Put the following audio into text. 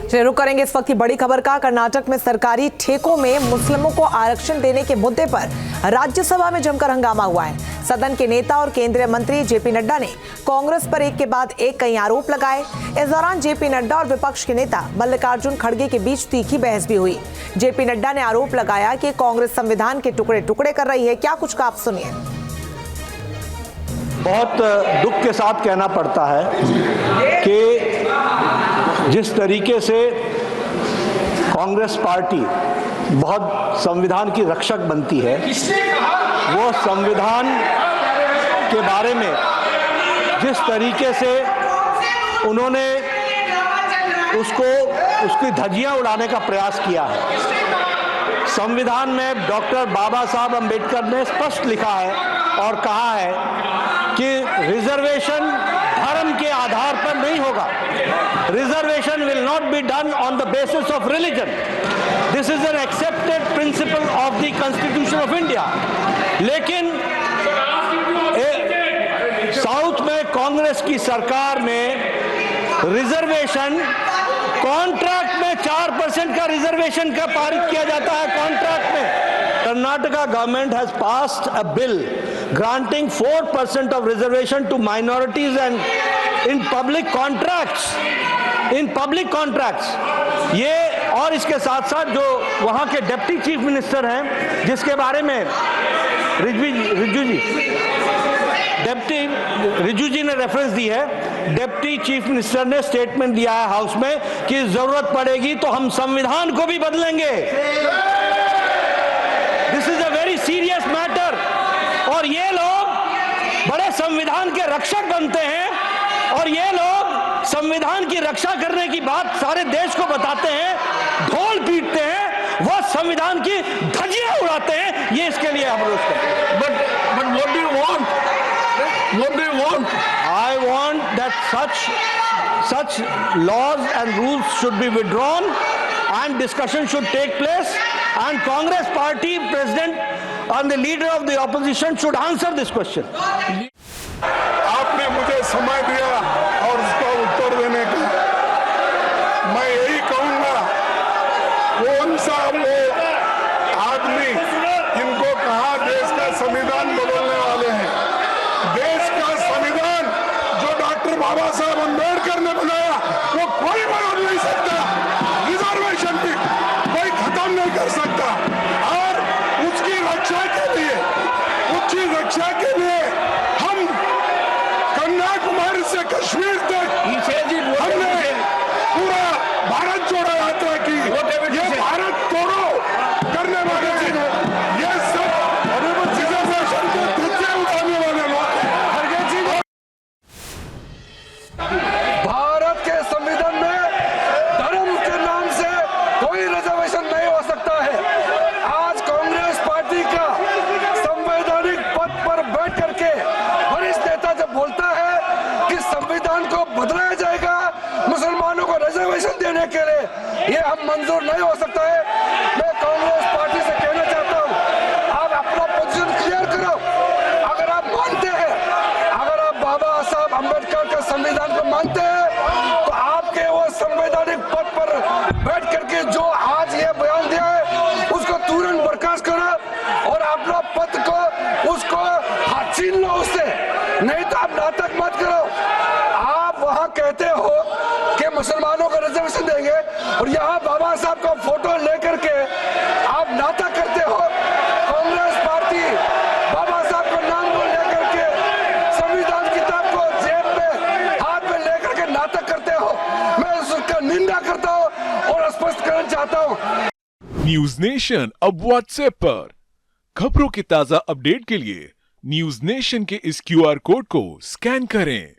चलिए रुक करेंगे इस वक्त की बड़ी खबर का। कर्नाटक में सरकारी ठेकों में मुस्लिमों को आरक्षण देने के मुद्दे पर राज्यसभा में जमकर हंगामा हुआ है। सदन के नेता और केंद्रीय मंत्री जेपी नड्डा ने कांग्रेस पर एक के बाद एक कई आरोप लगाए। इस दौरान जेपी नड्डा और विपक्ष के नेता मल्लिकार्जुन खड़गे के बीच तीखी बहस भी हुई। जेपी नड्डा ने आरोप लगाया कि कांग्रेस संविधान के टुकड़े टुकड़े कर रही है। क्या कुछ कहा, आप सुनिए। बहुत दुख के साथ कहना पड़ता है कि जिस तरीके से कांग्रेस पार्टी बहुत संविधान की रक्षक बनती है, वो संविधान के बारे में जिस तरीके से उन्होंने उसकी धज्जियां उड़ाने का प्रयास किया है। संविधान में डॉक्टर बाबा साहब अंबेडकर ने स्पष्ट लिखा है और कहा है कि रिजर्वेशन धर्म के आधार पर नहीं होगा। Reservation will not be done on the basis of religion. This is an accepted principle of the constitution of India. लेकिन साउथ में कांग्रेस की सरकार में रिजर्वेशन कॉन्ट्रैक्ट में 4% का रिजर्वेशन का पारित किया जाता है। कॉन्ट्रैक्ट में Karnataka government has passed a bill granting 4% of reservation to minorities and in public contracts. In public contracts. ये और इसके साथ साथ जो वहाँ के डिप्टी चीफ मिनिस्टर हैं, जिसके बारे में रिजू जी ने रेफरेंस दी है, डिप्टी चीफ मिनिस्टर ने स्टेटमेंट दिया है हाउस में कि जरूरत पड़ेगी तो हम संविधान को भी बदलेंगे। This is a very serious matter. और ये लोग बड़े संविधान के रक्षक बनते हैं और ये लोग संविधान की रक्षा करने की बात सारे देश को बताते हैं, ढोल पीटते हैं, वो संविधान की धज्जियां उड़ाते हैं। ये इसके लिए हम रोक करते हैं। But what do you want? What do you want? I want that such laws and rules should be withdrawn and discussion should take place and Congress party president and the leader of the opposition should answer this question. आपने मुझे समय दिया और उसका उत्तर देने का। मैं यही कहूंगा, कौन सा वो आदमी इनको कहा देश का संविधान बदलने वाले हैं। देश का संविधान जो डॉक्टर बाबा साहब अंबेडकर ने बनाया वो कोई बदल नहीं सकता। रिजर्वेशन भी कोई खत्म नहीं कर सकता। और उसकी रक्षा के लिए हम कन्याकुमारी से कश्मीर तक हमने पूरा भारत जोड़ो यात्रा की। ये भारत तोड़ो करने वाले ये सब रिजर्वेशन के धज्जे उड़ाने वाले लोग हैं। भारत के संविधान में धर्म के नाम से कोई रिजर्वेशन नहीं हो सकता है। आज कांग्रेस पार्टी का संवैधानिक पद पर बैठ करके वरिष्ठ नेता जब बोलता है कि संविधान को बदलाया जाएगा मुसलमानों को रिजर्वेशन देने के लिए, ये हम मंजूर नहीं हो सकता है। मैं कांग्रेस पार्टी से कहना चाहता हूँ, आप अपना पोजीशन क्लियर करो। अगर आप मानते हैं, अगर आप बाबा साहब अंबेडकर के संविधान को मानते हैं, तो आपके वो संवैधानिक पद पर बैठ करके जो आज ये बयान दिया है उसको तुरंत बर्खास्त करो और अपना पद को उसको छीन लो उससे, नहीं तो आप नाटक मत करो। आप वहां कहते हो कि मुसलमानों को रिजर्वेशन देंगे और यहाँ बाबा साहब का फोटो लेकर के आप नाटक करते हो। कांग्रेस पार्टी बाबा साहब का नाम को लेकर के संविधान किताब को जेब में हाथ में लेकर के नाटक करते हो। मैं उसका निंदा करता हूँ और स्पष्ट करना चाहता हूँ। न्यूज नेशन अब व्हाट्सएप पर खबरों के ताजा अपडेट के लिए न्यूज नेशन के इस QR कोड को स्कैन करें।